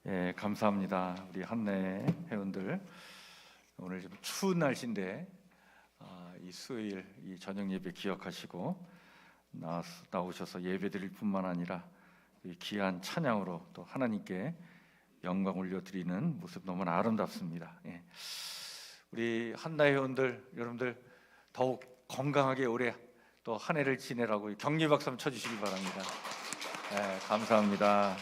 예, 감사합니다. 우리 한내 회원들, 오늘 좀 추운 날씨인데 이 수요일 이 저녁 예배 기억하시고 나오셔서 예배드릴 뿐만 아니라 이 귀한 찬양으로 또 하나님께 영광 올려드리는 모습 너무나 아름답습니다. 예. 우리 한내 회원들 여러분들 더욱 건강하게 올해 또 한 해를 지내라고 격려 박수 한번 쳐주시기 바랍니다. 예, 감사합니다.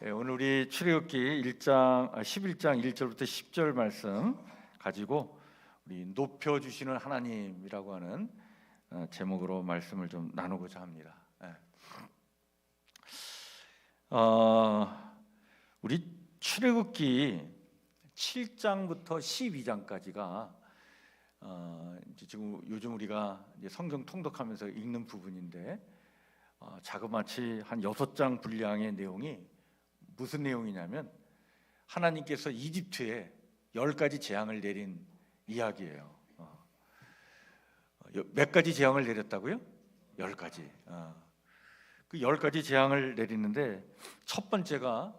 예, 오늘 우리 출애굽기 11장 1절부터 10절 말씀 가지고 우리 높여주시는 하나님이라고 하는 제목으로 말씀을 좀 나누고자 합니다. 예. 우리 출애굽기 7장부터 12장까지가 지금 요즘 우리가 이제 성경 통독하면서 읽는 부분인데 자그마치 한 6장 분량의 내용이 무슨 내용이냐면 하나님께서 이집트에 10가지 재앙을 내린 이야기예요. 몇 가지 재앙을 내렸다고요? 10가지. 그 10가지 재앙을 내리는데 첫 번째가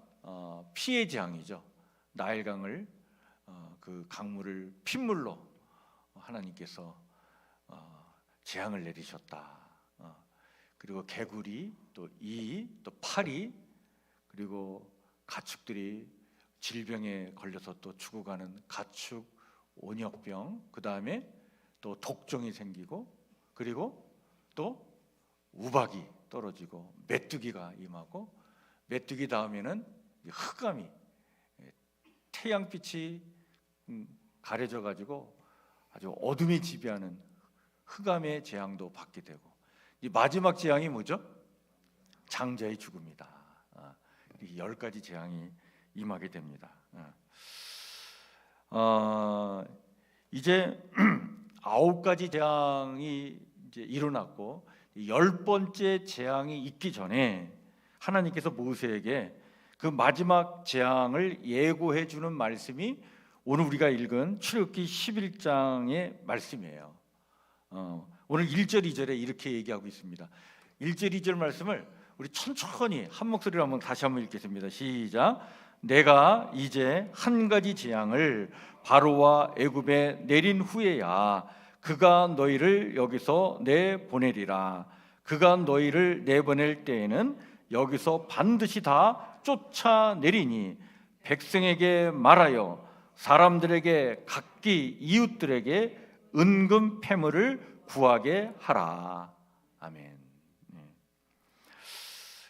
피해 재앙이죠. 나일강을 그 강물을 핏물로 하나님께서 재앙을 내리셨다. 그리고 개구리, 또 이, 또 파리, 그리고 가축들이 질병에 걸려서 또 죽어가는 가축 온역병, 그 다음에 또 독종이 생기고, 그리고 또 우박이 떨어지고 메뚜기가 임하고, 메뚜기 다음에는 흑암이 태양빛이 가려져 가지고 아주 어둠이 지배하는 흑암의 재앙도 받게 되고, 이 마지막 재앙이 뭐죠? 장자의 죽음이다. 이 10가지 재앙이 임하게 됩니다. 이제 9가지 재앙이 이제 일어났고 10번째 재앙이 있기 전에 하나님께서 모세에게 그 마지막 재앙을 예고해 주는 말씀이 오늘 우리가 읽은 출애굽기 11장의 말씀이에요. 오늘 1절 2절에 이렇게 얘기하고 있습니다. 1절 2절 말씀을 우리 천천히 한 목소리로 한번 다시 한번 읽겠습니다. 시작. 내가 이제 한 가지 재앙을 바로와 애굽에 내린 후에야 그가 너희를 여기서 내보내리라. 그가 너희를 내보낼 때에는 여기서 반드시 다 쫓아내리니 백성에게 말하여 사람들에게 각기 이웃들에게 은금 패물을 구하게 하라. 아멘.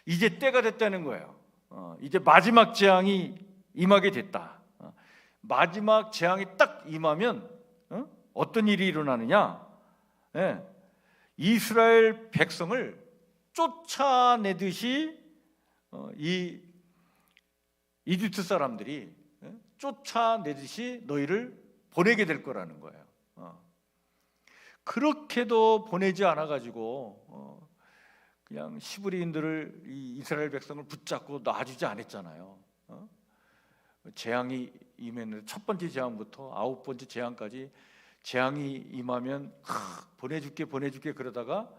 이제 때가 됐다는 거예요. 이제 마지막 재앙이 임하게 됐다. 마지막 재앙이 딱 임하면 어떤 일이 일어나느냐? 이스라엘 백성을 쫓아내듯이 이 이집트 사람들이 쫓아내듯이 너희를 보내게 될 거라는 거예요. 그렇게도 보내지 않아 가지고 그냥 시브리인들을 이 이스라엘 백성을 붙잡고 놔주지 않았잖아요. 재앙이 임했는데 첫 번째 재앙부터 9번째 재앙까지 재앙이 임하면 보내줄게 그러다가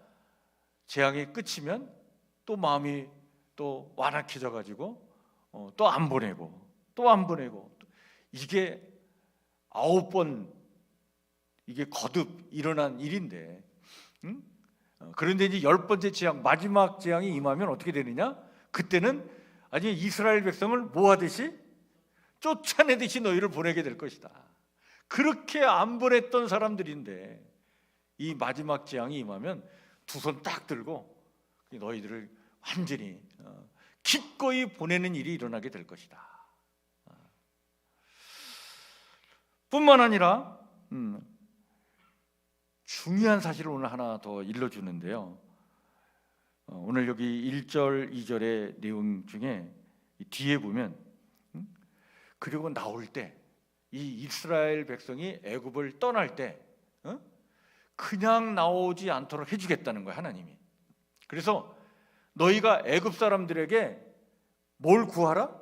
재앙이 끝이면 또 마음이 또 완악해져 가지고 또 안 보내고 이게 9번 이게 거듭 일어난 일인데, 그런데 이제 10번째 재앙, 마지막 재앙이 임하면 어떻게 되느냐? 그때는 아니 이스라엘 백성을 뭐 하듯이 쫓아내듯이 너희를 보내게 될 것이다. 그렇게 안 보냈던 사람들인데 이 마지막 재앙이 임하면 두 손 딱 들고 너희들을 완전히 기꺼이 보내는 일이 일어나게 될 것이다. 뿐만 아니라 중요한 사실을 오늘 하나 더 일러주는데요. 오늘 여기 1절 2절의 내용 중에 뒤에 보면 그리고 나올 때 이 이스라엘 백성이 애굽을 떠날 때 그냥 나오지 않도록 해주겠다는 거예요, 하나님이. 그래서 너희가 애굽 사람들에게 뭘 구하라?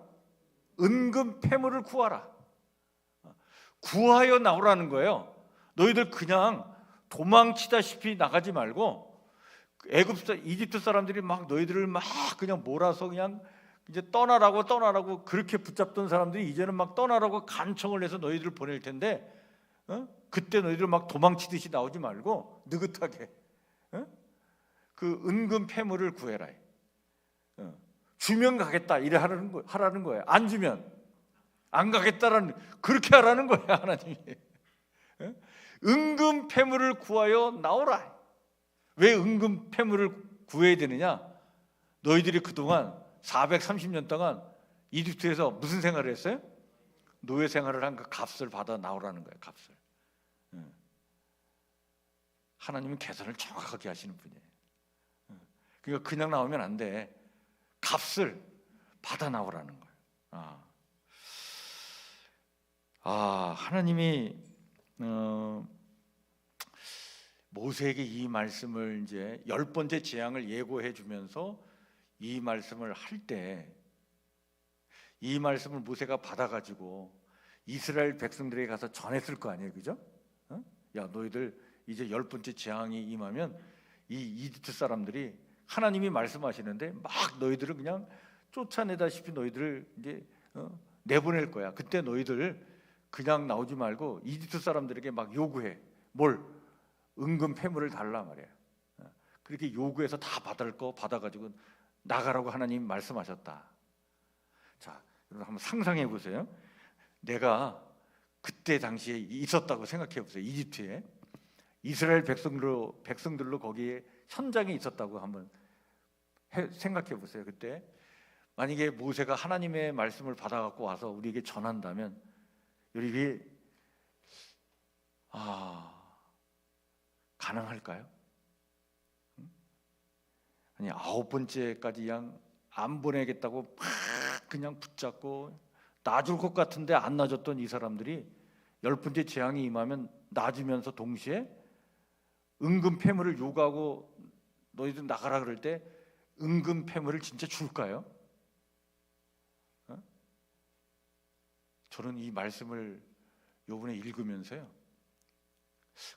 은금 패물을 구하라. 구하여 나오라는 거예요. 너희들 그냥 도망치다시피 나가지 말고 이집트 사람들이 막 너희들을 막 그냥 몰아서 그냥 이제 떠나라고 그렇게 붙잡던 사람들이 이제는 막 떠나라고 간청을 해서 너희들 보낼 텐데, 그때 너희들 막 도망치듯이 나오지 말고 느긋하게 그 은금 패물을 구해라. 주면 가겠다 이래 하라는 거예요. 안 주면 안 가겠다라는, 그렇게 하라는 거예요, 하나님이. 은금 패물을 구하여 나오라. 왜 은금 패물을 구해야 되느냐? 너희들이 그동안 430년 동안 이집트에서 무슨 생활을 했어요? 노예 생활을 한 그 값을 받아 나오라는 거예요. 값을. 하나님은 계산을 정확하게 하시는 분이에요. 그러니까 그냥 나오면 안 돼. 값을 받아 나오라는 거예요. 하나님이 모세에게 이 말씀을 이제 10번째 재앙을 예고해 주면서 이 말씀을 할 때, 이 말씀을 모세가 받아가지고 이스라엘 백성들에게 가서 전했을 거 아니에요, 그죠? 야, 너희들 이제 10번째 재앙이 임하면 이 이집트 사람들이 하나님이 말씀하시는데 막 너희들을 그냥 쫓아내다시피 너희들을 이제 내보낼 거야. 그때 너희들 그냥 나오지 말고 이집트 사람들에게 막 요구해. 뭘? 은금 패물을 달라 말이야. 그렇게 요구해서 다 받을 거 받아가지고 나가라고 하나님이 말씀하셨다. 자, 여러분 한번 상상해 보세요. 내가 그때 당시에 있었다고 생각해 보세요. 이집트에 이스라엘 백성들로 거기에 현장에 있었다고 한번 생각해 보세요. 그때 만약에 모세가 하나님의 말씀을 받아갖고 와서 우리에게 전한다면 우리 가능할까요? 아니 9번째까지 그냥 안 보내겠다고 막 그냥 붙잡고 놔줄 것 같은데 안 놔줬던 이 사람들이 10번째 재앙이 임하면 놔주면서 동시에 은금 패물을 요구하고 너희들 나가라 그럴 때 은금 패물을 진짜 줄까요? 저는 이 말씀을 요번에 읽으면서요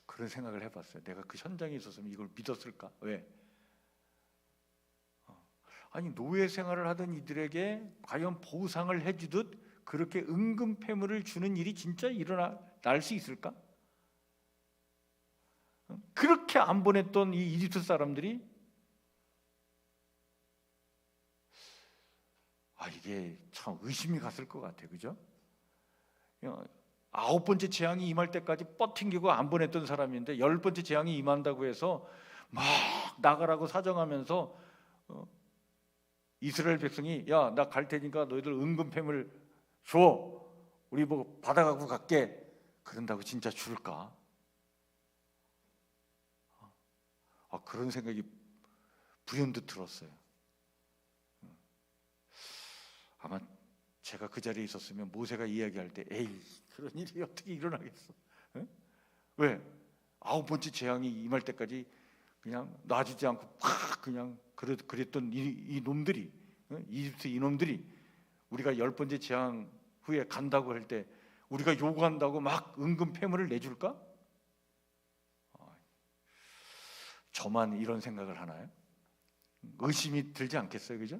그런 생각을 해봤어요. 내가 그 현장에 있었으면 이걸 믿었을까? 왜? 아니 노예 생활을 하던 이들에게 과연 보상을 해주듯 그렇게 은금 패물을 주는 일이 진짜 날 수 있을까? 그렇게 안 보냈던 이 이집트 사람들이 이게 참 의심이 갔을 것 같아요, 그죠? 9번째 재앙이 임할 때까지 뻗팅기고 안 보냈던 사람인데 10번째 재앙이 임한다고 해서 막 나가라고 사정하면서 이스라엘 백성이 야, 나 갈 테니까 너희들 은금 패물 줘. 우리 뭐 받아가고 갈게. 그런다고 진짜 줄까? 그런 생각이 불현듯 들었어요. 아마 제가 그 자리에 있었으면 모세가 이야기할 때 에이 그런 일이 어떻게 일어나겠어? 왜? 9번째 재앙이 임할 때까지 그냥 놔주지 않고 팍 그냥 그랬던 이 놈들이, 이집트 이놈들이 우리가 10번째 재앙 후에 간다고 할 때 우리가 요구한다고 막 은금 패물을 내줄까? 저만 이런 생각을 하나요? 의심이 들지 않겠어요, 그죠?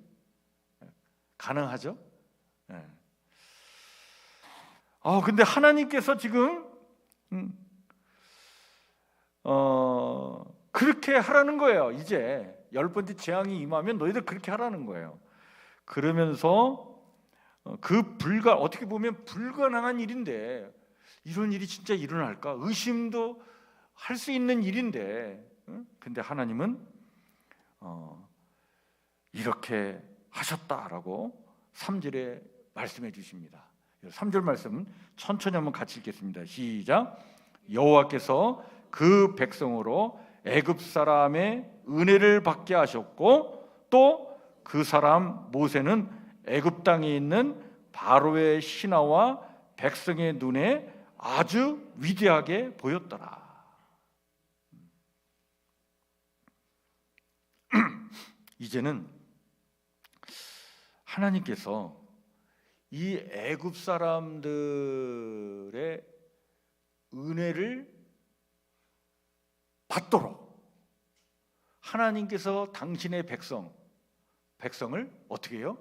가능하죠? 네. 근데 하나님께서 지금 그렇게 하라는 거예요. 이제 10번째 재앙이 임하면 너희들 그렇게 하라는 거예요. 그러면서 어떻게 보면 불가능한 일인데 이런 일이 진짜 일어날까? 의심도 할 수 있는 일인데 근데 하나님은 이렇게 하셨다라고 3절에 말씀해 주십니다. 3절 말씀 천천히 한번 같이 읽겠습니다. 시작. 여호와께서 그 백성으로 애굽 사람의 은혜를 받게 하셨고 또 그 사람 모세는 애굽 땅에 있는 바로의 신하와 백성의 눈에 아주 위대하게 보였더라. 이제는 하나님께서 이 애굽 사람들의 은혜를 받도록 하나님께서 당신의 백성을 어떻게 해요?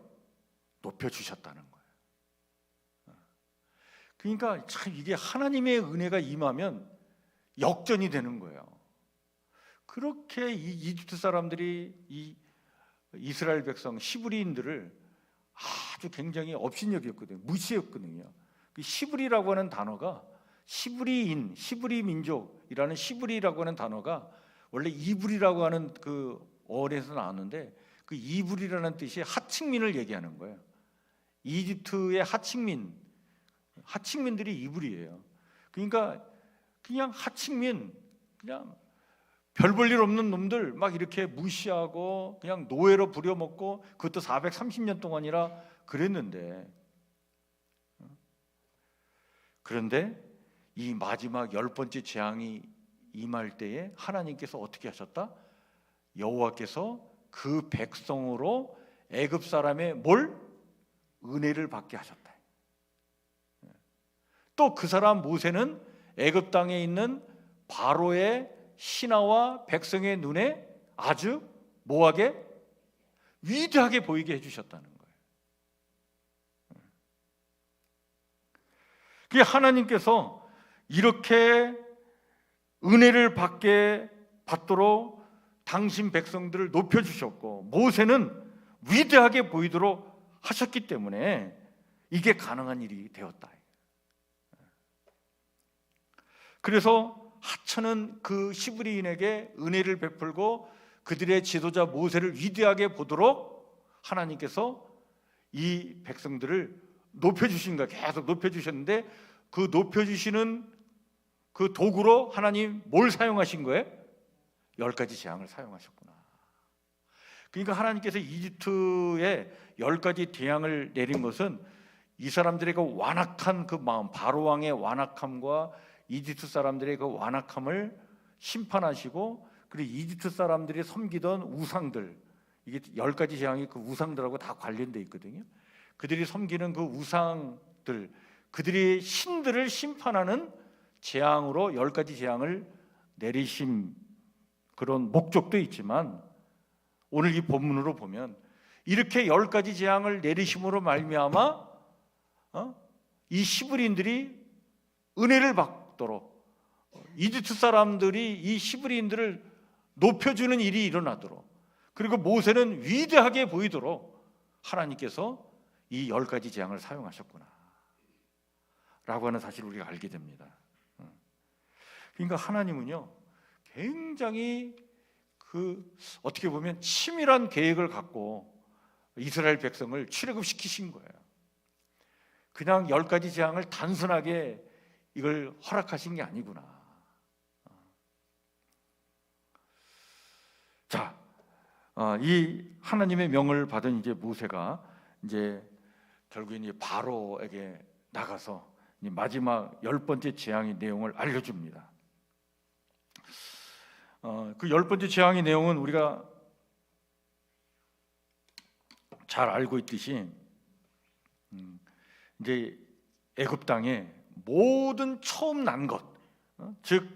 높여주셨다는 거예요. 그러니까 참 이게 하나님의 은혜가 임하면 역전이 되는 거예요. 그렇게 이 이집트 사람들이 이 이스라엘 백성 히브리인들을 아주 굉장히 업신여겼거든요. 무시했거든요. 그 히브리라고 하는 단어가 히브리인, 히브리 민족이라는 히브리라고 하는 단어가 원래 이불이라고 하는 그 어원에서 나왔는데 그 이불이라는 뜻이 하층민을 얘기하는 거예요. 이집트의 하층민들이 이불이에요. 그러니까 그냥 하층민, 그냥 별 볼 일 없는 놈들 막 이렇게 무시하고 그냥 노예로 부려먹고, 그것도 430년 동안이라 그랬는데, 그런데 이 마지막 10번째 재앙이 임할 때에 하나님께서 어떻게 하셨다? 여호와께서 그 백성으로 애굽 사람의 뭘? 은혜를 받게 하셨다. 또 그 사람 모세는 애굽 땅에 있는 바로의 신하와 백성의 눈에 아주 뭐하게? 위대하게 보이게 해주셨다는 거예요. 그게 하나님께서 이렇게 은혜를 받도록 당신 백성들을 높여주셨고, 모세는 위대하게 보이도록 하셨기 때문에 이게 가능한 일이 되었다. 그래서 하찮은 그 히브리인에게 은혜를 베풀고 그들의 지도자 모세를 위대하게 보도록 하나님께서 이 백성들을 높여주신 거예요. 계속 높여주셨는데, 그 높여주시는 그 도구로 하나님 뭘 사용하신 거예요? 10가지 재앙을 사용하셨구나. 그러니까 하나님께서 이집트에 10가지 재앙을 내린 것은 이 사람들의 그 완악한 그 마음, 바로 왕의 완악함과 이집트 사람들의 그 완악함을 심판하시고, 그리고 이집트 사람들이 섬기던 우상들, 이게 10가지 재앙이 그 우상들하고 다 관련되어 있거든요. 그들이 섬기는 그 우상들, 그들이 신들을 심판하는 재앙으로 10가지 재앙을 내리신 그런 목적도 있지만, 오늘 이 본문으로 보면 이렇게 10가지 재앙을 내리심으로 말미암아 이 히브리인들이 은혜를 받도록, 이집트 사람들이 이 히브리인들을 높여주는 일이 일어나도록, 그리고 모세는 위대하게 보이도록 하나님께서 이 10가지 재앙을 사용하셨구나 라고 하는 사실을 우리가 알게 됩니다. 그러니까 하나님은요, 굉장히 어떻게 보면 치밀한 계획을 갖고 이스라엘 백성을 출애굽시키신 거예요. 그냥 10가지 재앙을 단순하게 이걸 허락하신 게 아니구나. 자, 이 하나님의 명을 받은 이제 모세가 이제 결국엔 이 바로에게 나가서 이 마지막 10번째 재앙의 내용을 알려줍니다. 그 10번째 재앙의 내용은 우리가 잘 알고 있듯이 이제 애굽 땅에 모든 처음 난 것, 즉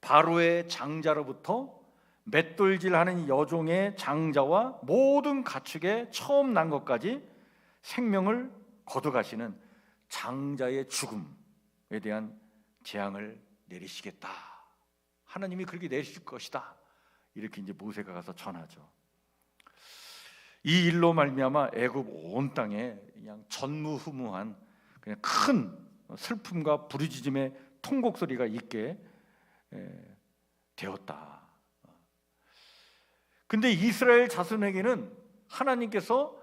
바로의 장자로부터 맷돌질하는 여종의 장자와 모든 가축의 처음 난 것까지 생명을 거둬가시는 장자의 죽음에 대한 재앙을 내리시겠다. 하나님이 그렇게 내리실 것이다. 이렇게 이제 모세가 가서 전하죠. 이 일로 말미암아 애굽 온 땅에 그냥 전무후무한 그냥 큰 슬픔과 부르짖음의 통곡 소리가 있게 되었다. 근데 이스라엘 자손에게는 하나님께서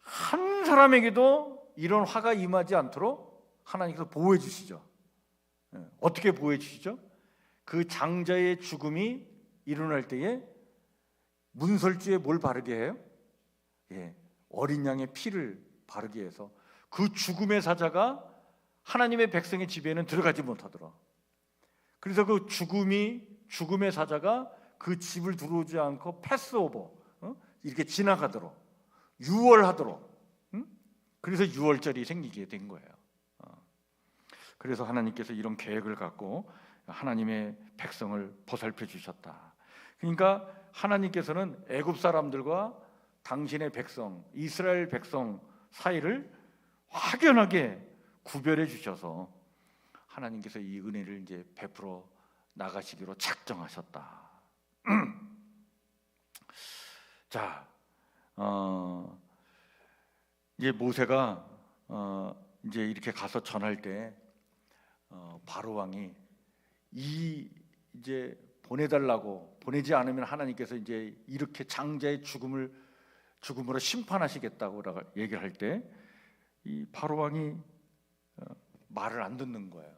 한 사람에게도 이런 화가 임하지 않도록 하나님께서 보호해 주시죠. 어떻게 보호해 주시죠? 그 장자의 죽음이 일어날 때에 문설주에 뭘 바르게 해요? 어린 양의 피를 바르게 해서 그 죽음의 사자가 하나님의 백성의 집에는 들어가지 못하더라. 그래서 그 죽음의 사자가 그 집을 들어오지 않고 패스오버, 이렇게 지나가도록, 유월하도록, 그래서 유월절이 생기게 된 거예요. 그래서 하나님께서 이런 계획을 갖고 하나님의 백성을 보살펴 주셨다. 그러니까 하나님께서는 애굽 사람들과 당신의 백성, 이스라엘 백성 사이를 확연하게 구별해 주셔서 하나님께서 이 은혜를 이제 베풀어 나가시기로 작정하셨다. 자, 이제 모세가 이제 이렇게 가서 전할 때 바로 왕이 이제 보내달라고, 보내지 않으면 하나님께서 이제 이렇게 장자의 죽음으로 심판하시겠다고 얘기를 할 때 이 바로 왕이 말을 안 듣는 거예요.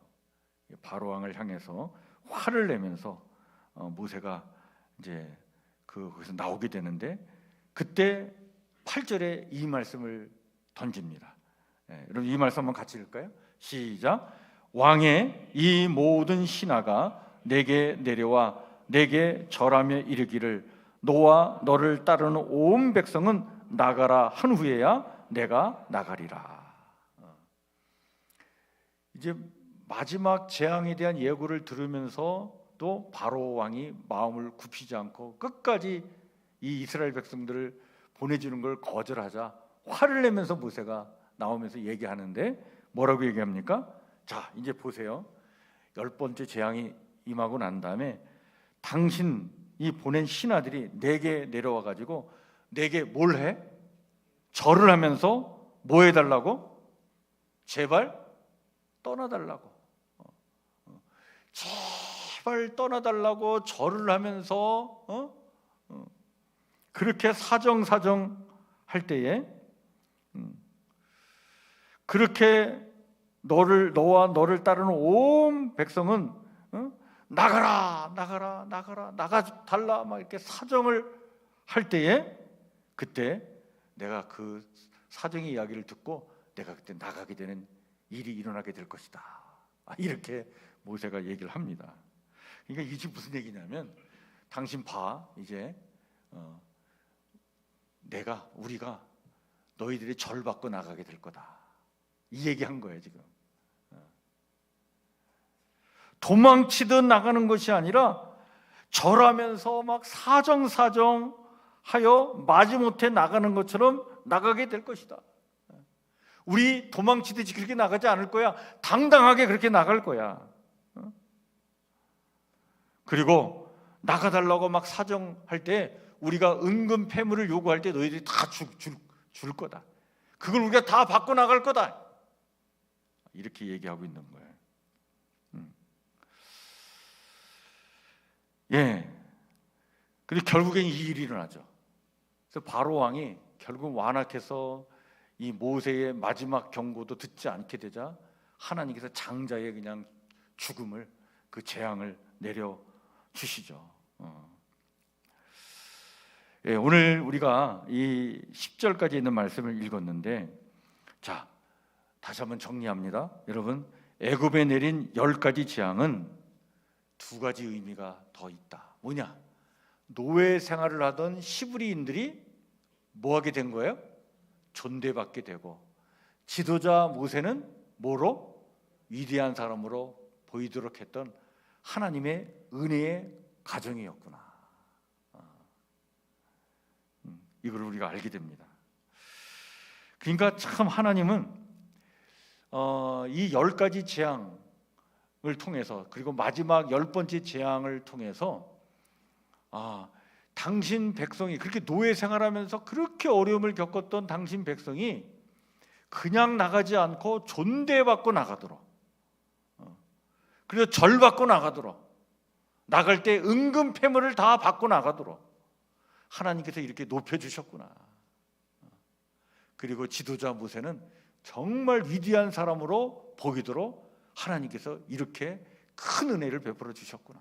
바로 왕을 향해서 화를 내면서 모세가 이제 거기서 나오게 되는데, 그때 8절에 이 말씀을 던집니다. 여러분 이 말씀 한번 같이 읽을까요? 시작. 왕의 이 모든 신하가 내게 내려와 내게 절하며 이르기를 너와 너를 따르는 온 백성은 나가라 한 후에야 내가 나가리라. 이제 마지막 재앙에 대한 예고를 들으면서 또 바로 왕이 마음을 굽히지 않고 끝까지 이 이스라엘 백성들을 보내주는 걸 거절하자 화를 내면서 모세가 나오면서 얘기하는데 뭐라고 얘기합니까? 자, 이제 보세요. 10번째 재앙이 임하고 난 다음에 당신이 보낸 신하들이 내게 내려와 가지고 내게 뭘 해? 절을 하면서 뭐 해달라고? 제발 떠나달라고. 제발 떠나달라고 절을 하면서 그렇게 사정사정 할 때에 그렇게 너와 너를 따르는 온 백성은 나가라 나가라 나가라 나가달라 막 이렇게 사정을 할 때에 그때 내가 그 사정의 이야기를 듣고 내가 그때 나가게 되는 일이 일어나게 될 것이다. 이렇게 모세가 얘기를 합니다. 그러니까 이게 무슨 얘기냐면 당신 봐 이제 우리가 너희들이 절 받고 나가게 될 거다. 이 얘기한 거예요 지금. 도망치듯 나가는 것이 아니라 절하면서 막 사정하여 마지못해 나가는 것처럼 나가게 될 것이다. 우리 도망치듯이 그렇게 나가지 않을 거야. 당당하게 그렇게 나갈 거야. 그리고 나가달라고 막 사정할 때 우리가 은근 폐물을 요구할 때 너희들이 다 줄 거다. 그걸 우리가 다 받고 나갈 거다. 이렇게 얘기하고 있는 거예요. 예. 근데 결국엔 이 일이 일어나죠. 그래서 바로 왕이 결국 완악해서 이 모세의 마지막 경고도 듣지 않게 되자 하나님께서 장자의 그냥 죽음을, 그 재앙을 내려 주시죠. 예, 오늘 우리가 이 10절까지 있는 말씀을 읽었는데, 자, 다시 한번 정리합니다. 여러분, 애굽에 내린 10가지 재앙은 2가지 의미가 더 있다. 뭐냐? 노예 생활을 하던 시브리인들이 뭐하게 된 거예요? 존대받게 되고, 지도자 모세는 뭐로? 위대한 사람으로 보이도록 했던 하나님의 은혜의 가정이었구나. 이걸 우리가 알게 됩니다. 그러니까 참 하나님은 이 10가지 재앙을 통해서, 그리고 마지막 10번째 재앙을 통해서 당신 백성이, 그렇게 노예 생활하면서 그렇게 어려움을 겪었던 당신 백성이 그냥 나가지 않고 존대받고 나가도록, 그리고 절받고 나가도록, 나갈 때 은근 폐물을 다 받고 나가도록 하나님께서 이렇게 높여주셨구나. 그리고 지도자 모세는 정말 위대한 사람으로 보이도록 하나님께서 이렇게 큰 은혜를 베풀어 주셨구나.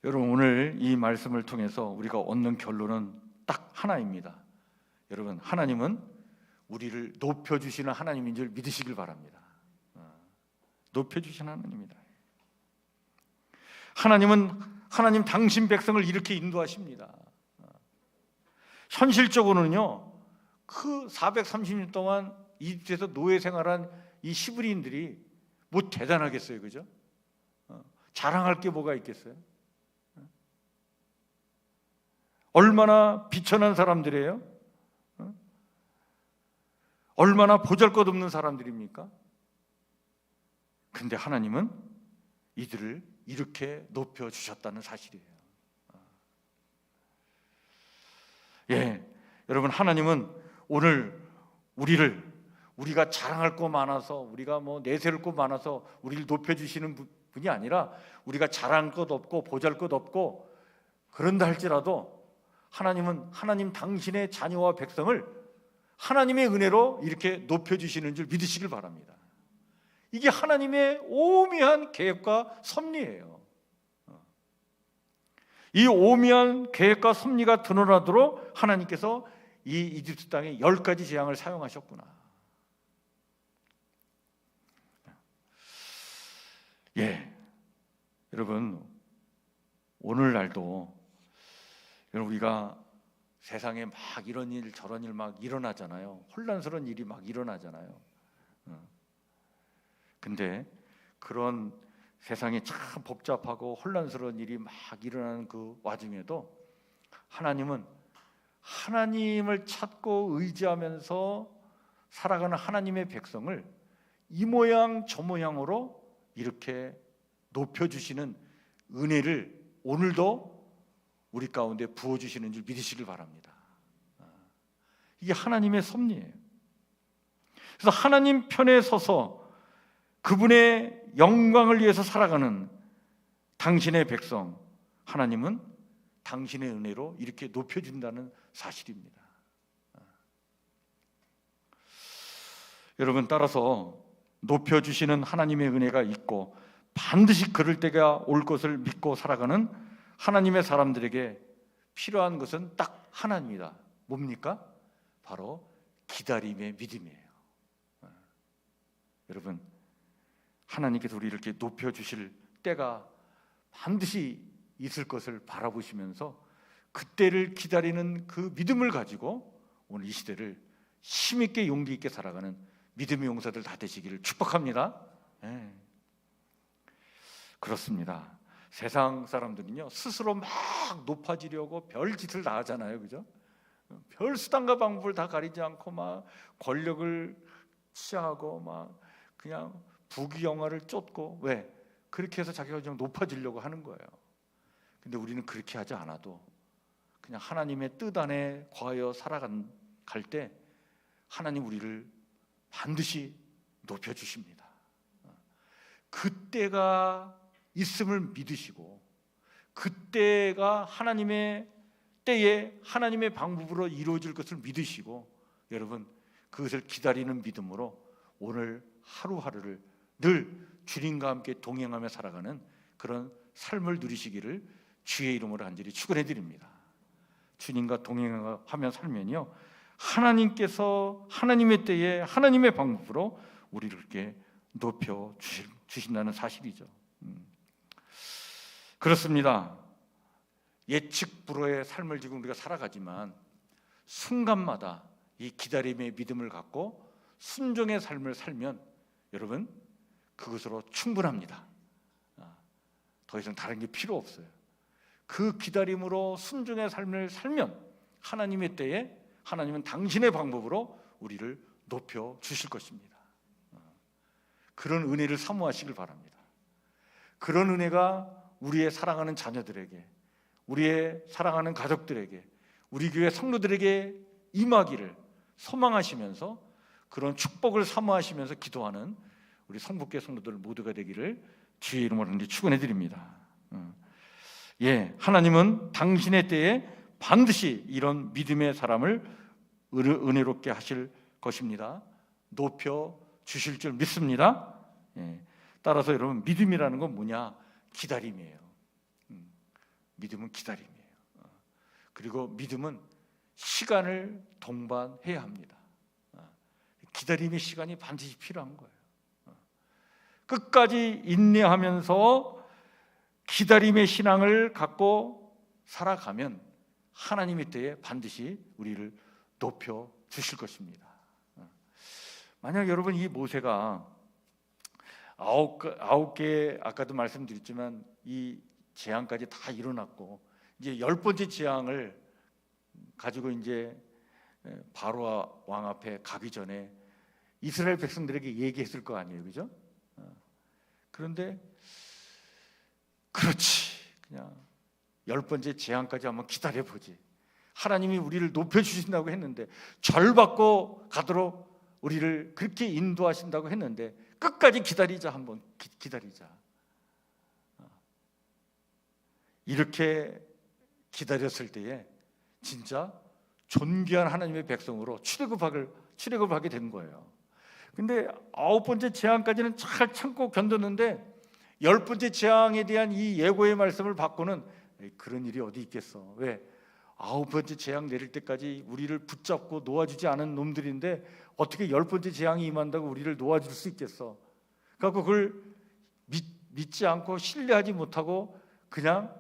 여러분, 오늘 이 말씀을 통해서 우리가 얻는 결론은 딱 하나입니다. 여러분, 하나님은 우리를 높여주시는 하나님인 줄 믿으시길 바랍니다. 높여주시는 하나님입니다. 하나님 당신 백성을 이렇게 인도하십니다. 현실적으로는요, 그 430년 동안 이집트에서 노예 생활한 이 시브리인들이 뭐 대단하겠어요, 그죠? 자랑할 게 뭐가 있겠어요? 얼마나 비천한 사람들이에요? 얼마나 보잘것없는 사람들입니까? 근데 하나님은 이들을 이렇게 높여주셨다는 사실이에요. 예, 여러분, 하나님은 오늘 우리가 자랑할 거 많아서, 우리가 뭐 내세울 거 많아서 우리를 높여주시는 분이 아니라, 우리가 자랑할 것 없고 보잘 것 없고 그런다 할지라도 하나님은 하나님 당신의 자녀와 백성을 하나님의 은혜로 이렇게 높여주시는 줄 믿으시길 바랍니다. 이게 하나님의 오묘한 계획과 섭리예요. 이 오묘한 계획과 섭리가 드러나도록 하나님께서 이 이집트 땅에 10가지 재앙을 사용하셨구나. 예, 여러분, 오늘날도 여러분, 우리가 세상에 막 이런 일 저런 일 막 일어나잖아요. 혼란스러운 일이 막 일어나잖아요. 근데 그런 세상이 참 복잡하고 혼란스러운 일이 막 일어나는 그 와중에도 하나님은 하나님을 찾고 의지하면서 살아가는 하나님의 백성을 이 모양 저 모양으로 이렇게 높여주시는 은혜를 오늘도 우리 가운데 부어주시는 줄 믿으시길 바랍니다. 이게 하나님의 섭리예요. 그래서 하나님 편에 서서 그분의 영광을 위해서 살아가는 당신의 백성, 하나님은 당신의 은혜로 이렇게 높여준다는 사실입니다. 여러분, 따라서 높여주시는 하나님의 은혜가 있고 반드시 그럴 때가 올 것을 믿고 살아가는 하나님의 사람들에게 필요한 것은 딱 하나입니다. 뭡니까? 바로 기다림의 믿음이에요. 여러분, 하나님께서 우리를 이렇게 높여주실 때가 반드시 있을 것을 바라보시면서 그때를 기다리는 그 믿음을 가지고 오늘 이 시대를 힘있게 용기 있게 살아가는 믿음의 용사들 다 되시기를 축복합니다. 네. 그렇습니다. 세상 사람들은요, 스스로 막 높아지려고 별 짓을 다 하잖아요, 그죠? 별 수단과 방법을 다 가리지 않고 막 권력을 취하고 막 그냥 부귀영화를 쫓고, 왜? 그렇게 해서 자기가 좀 높아지려고 하는 거예요. 근데 우리는 그렇게 하지 않아도 그냥 하나님의 뜻 안에 거하여 살아갈 때 하나님 우리를 반드시 높여주십니다. 그때가 있음을 믿으시고 그때가 하나님의 때에 하나님의 방법으로 이루어질 것을 믿으시고, 여러분, 그것을 기다리는 믿음으로 오늘 하루하루를 늘 주님과 함께 동행하며 살아가는 그런 삶을 누리시기를 주의 이름으로 간절히 축원해 드립니다. 주님과 동행하며 살면요, 하나님께서 하나님의 때에 하나님의 방법으로 우리를 이렇게 높여 주신다는 사실이죠. 그렇습니다. 예측 불허의 삶을 지금 우리가 살아가지만 순간마다 이 기다림의 믿음을 갖고 순종의 삶을 살면 여러분, 그것으로 충분합니다. 더 이상 다른 게 필요 없어요. 그 기다림으로 순종의 삶을 살면 하나님의 때에 하나님은 당신의 방법으로 우리를 높여 주실 것입니다. 그런 은혜를 사모하시길 바랍니다. 그런 은혜가 우리의 사랑하는 자녀들에게, 우리의 사랑하는 가족들에게, 우리 교회 성도들에게 임하기를 소망하시면서 그런 축복을 사모하시면서 기도하는 우리 성북교회 성도들 모두가 되기를 주의 이름으로 축원해 드립니다. 예, 하나님은 당신의 때에 반드시 이런 믿음의 사람을 은혜롭게 하실 것입니다. 높여 주실 줄 믿습니다. 예, 따라서 여러분, 믿음이라는 건 뭐냐? 기다림이에요. 믿음은 기다림이에요. 그리고 믿음은 시간을 동반해야 합니다. 기다림의 시간이 반드시 필요한 거예요. 끝까지 인내하면서 기다림의 신앙을 갖고 살아가면 하나님의 때에 반드시 우리를 높여 주실 것입니다. 만약 여러분, 이 모세가 아홉 개 아까도 말씀드렸지만 이 재앙까지 다 일어났고 이제 10번째 재앙을 가지고 이제 바로 왕 앞에 가기 전에 이스라엘 백성들에게 얘기했을 거 아니에요, 그죠? 그런데 그렇지, 그냥 10번째 재앙까지 한번 기다려보지. 하나님이 우리를 높여주신다고 했는데, 절 받고 가도록 우리를 그렇게 인도하신다고 했는데 끝까지 기다리자, 한번 기다리자. 이렇게 기다렸을 때에 진짜 존귀한 하나님의 백성으로 출애굽하게 된 거예요. 근데 9번째 재앙까지는 잘 참고 견뎠는데 10번째 재앙에 대한 이 예고의 말씀을 받고는 그런 일이 어디 있겠어. 왜? 9번째 재앙 내릴 때까지 우리를 붙잡고 놓아주지 않은 놈들인데 어떻게 10번째 재앙이 임한다고 우리를 놓아줄 수 있겠어. 그래서 그걸 믿지 않고 신뢰하지 못하고 그냥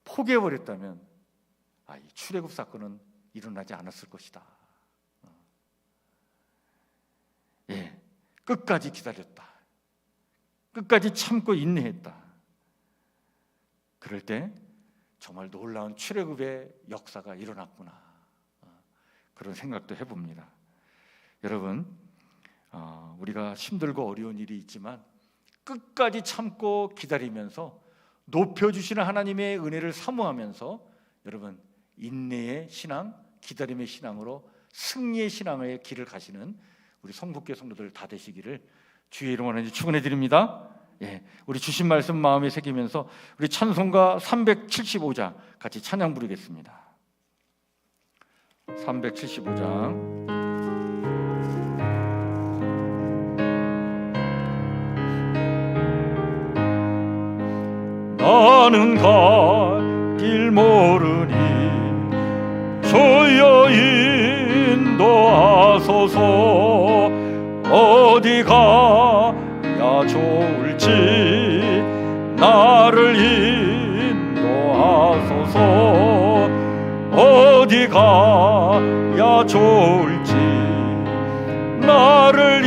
포기해버렸다면 이 출애굽 사건은 일어나지 않았을 것이다. 끝까지 기다렸다. 끝까지 참고 인내했다. 그럴 때 정말 놀라운 출애굽의 역사가 일어났구나. 그런 생각도 해봅니다. 여러분, 우리가 힘들고 어려운 일이 있지만 끝까지 참고 기다리면서 높여주시는 하나님의 은혜를 사모하면서 여러분, 인내의 신앙, 기다림의 신앙으로 승리의 신앙의 길을 가시는 우리 성북교 성도들 다 되시기를 주의 이름으로 하나님 축원해 드립니다. 우리 주신 말씀 마음에 새기면서 우리 찬송가 375장 같이 찬양 부르겠습니다. 375장. 나는 갈 길 모르니 주여 인도하소서. 어디 가야 좋을지 나를 인도하소서. 어디 가야 좋을지 나를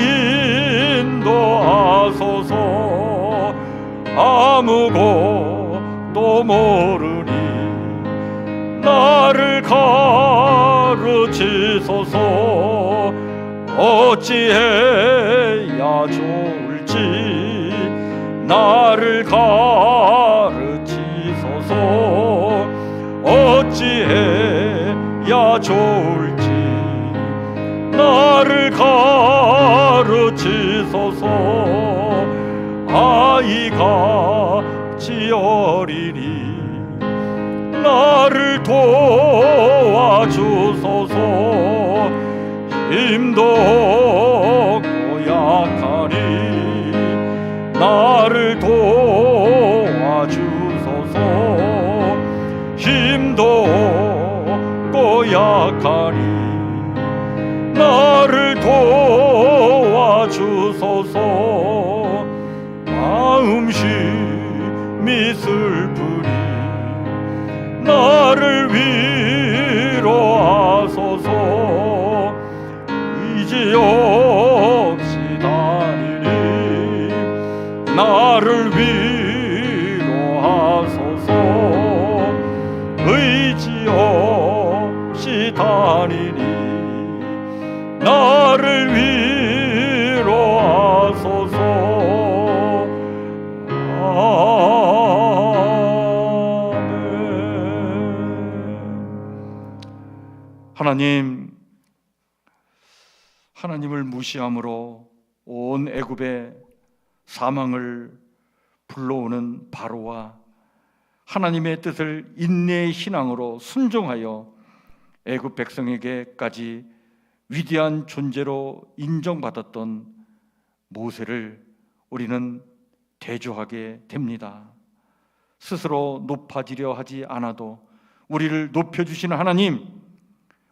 인도하소서. 아무것도 모르니 나를 가르치소서. 어찌해야 좋을지 나를 가르치소서. 어찌해야 좋을지 나를 가르치소서. 아이같이 어리니 나를 도와주소서. 힘도 없고 약하니 나를 도와주소서. 힘도 없고 약하니 나를 도와주소서. 마음심이 슬프니 나를 위로하소서. 의지 없이 다니니 나를 위로하소서. 의지 없이 다니니 나를 위로하소서. 하나님을 무시함으로 온 애굽의 사망을 불러오는 바로와 하나님의 뜻을 인내의 신앙으로 순종하여 애굽 백성에게까지 위대한 존재로 인정받았던 모세를 우리는 대조하게 됩니다. 스스로 높아지려 하지 않아도 우리를 높여주시는 하나님,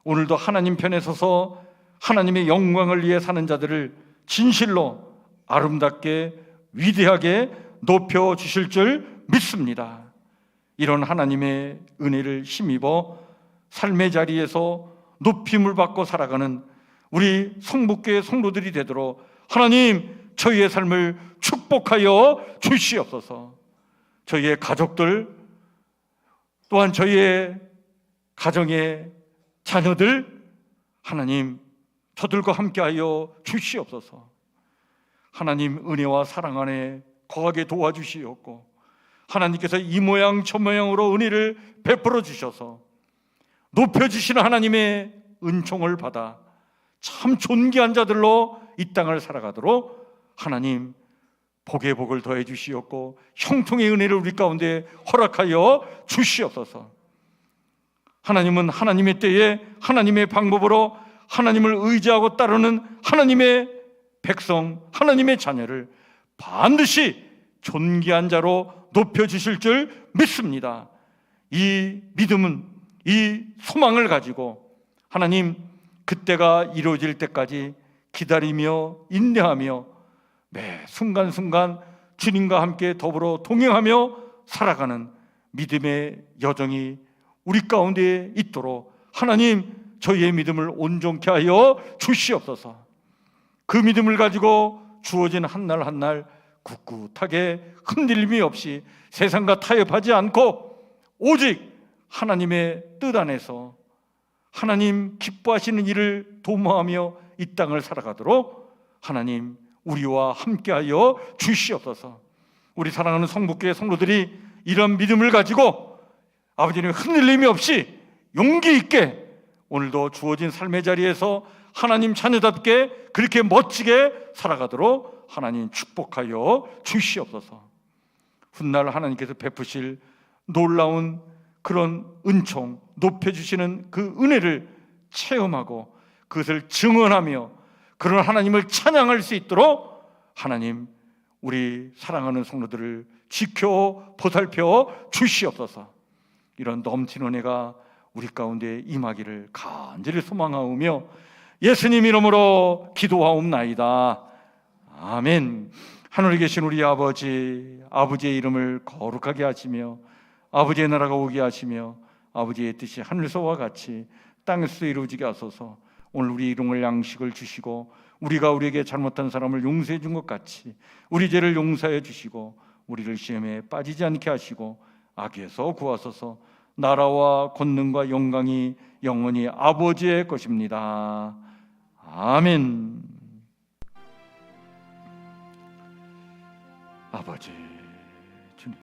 오늘도 하나님 편에 서서 하나님의 영광을 위해 사는 자들을 진실로 아름답게 위대하게 높여주실 줄 믿습니다. 이런 하나님의 은혜를 힘입어 삶의 자리에서 높임을 받고 살아가는 우리 성북교회 성도들이 되도록 하나님, 저희의 삶을 축복하여 주시옵소서. 저희의 가족들 또한 저희의 가정의 자녀들 하나님 저들과 함께하여 주시옵소서. 하나님 은혜와 사랑 안에 거하게 도와주시옵고 하나님께서 이 모양 저 모양으로 은혜를 베풀어 주셔서 높여주시는 하나님의 은총을 받아 참 존귀한 자들로 이 땅을 살아가도록 하나님 복의 복을 더해 주시옵고 형통의 은혜를 우리 가운데 허락하여 주시옵소서. 하나님은 하나님의 때에 하나님의 방법으로 하나님을 의지하고 따르는 하나님의 백성, 하나님의 자녀를 반드시 존귀한 자로 높여주실 줄 믿습니다. 이 믿음은, 이 소망을 가지고 하나님 그때가 이루어질 때까지 기다리며 인내하며 매 순간순간 주님과 함께 더불어 동행하며 살아가는 믿음의 여정이 우리 가운데 있도록 하나님 저희의 믿음을 온전케 하여 주시옵소서. 그 믿음을 가지고 주어진 한 날 한 날 굳굳하게 흔들림이 없이 세상과 타협하지 않고 오직 하나님의 뜻 안에서 하나님 기뻐하시는 일을 도모하며 이 땅을 살아가도록 하나님 우리와 함께하여 주시옵소서. 우리 사랑하는 성북교회 성도들이 이런 믿음을 가지고 아버지님 흔들림이 없이 용기 있게 오늘도 주어진 삶의 자리에서 하나님 자녀답게 그렇게 멋지게 살아가도록 하나님 축복하여 주시옵소서. 훗날 하나님께서 베푸실 놀라운 그런 은총, 높여주시는 그 은혜를 체험하고 그것을 증언하며 그런 하나님을 찬양할 수 있도록 하나님 우리 사랑하는 성도들을 지켜 보살펴 주시옵소서. 이런 넘치는 은혜가 우리 가운데 임하기를 간절히 소망하오며 예수님 이름으로 기도하옵나이다. 아멘. 하늘에 계신 우리 아버지의 이름을 거룩하게 하시며 아버지의 나라가 오게 하시며 아버지의 뜻이 하늘에서와 같이 땅에서 이루어지게 하소서. 오늘 우리 일용할 양식을 주시고 우리가 우리에게 잘못한 사람을 용서해 준 것 같이 우리 죄를 용서해 주시고 우리를 시험에 빠지지 않게 하시고 악에서 구하소서. 나라와 권능과 영광이 영원히 아버지의 것입니다. 아멘. 아버지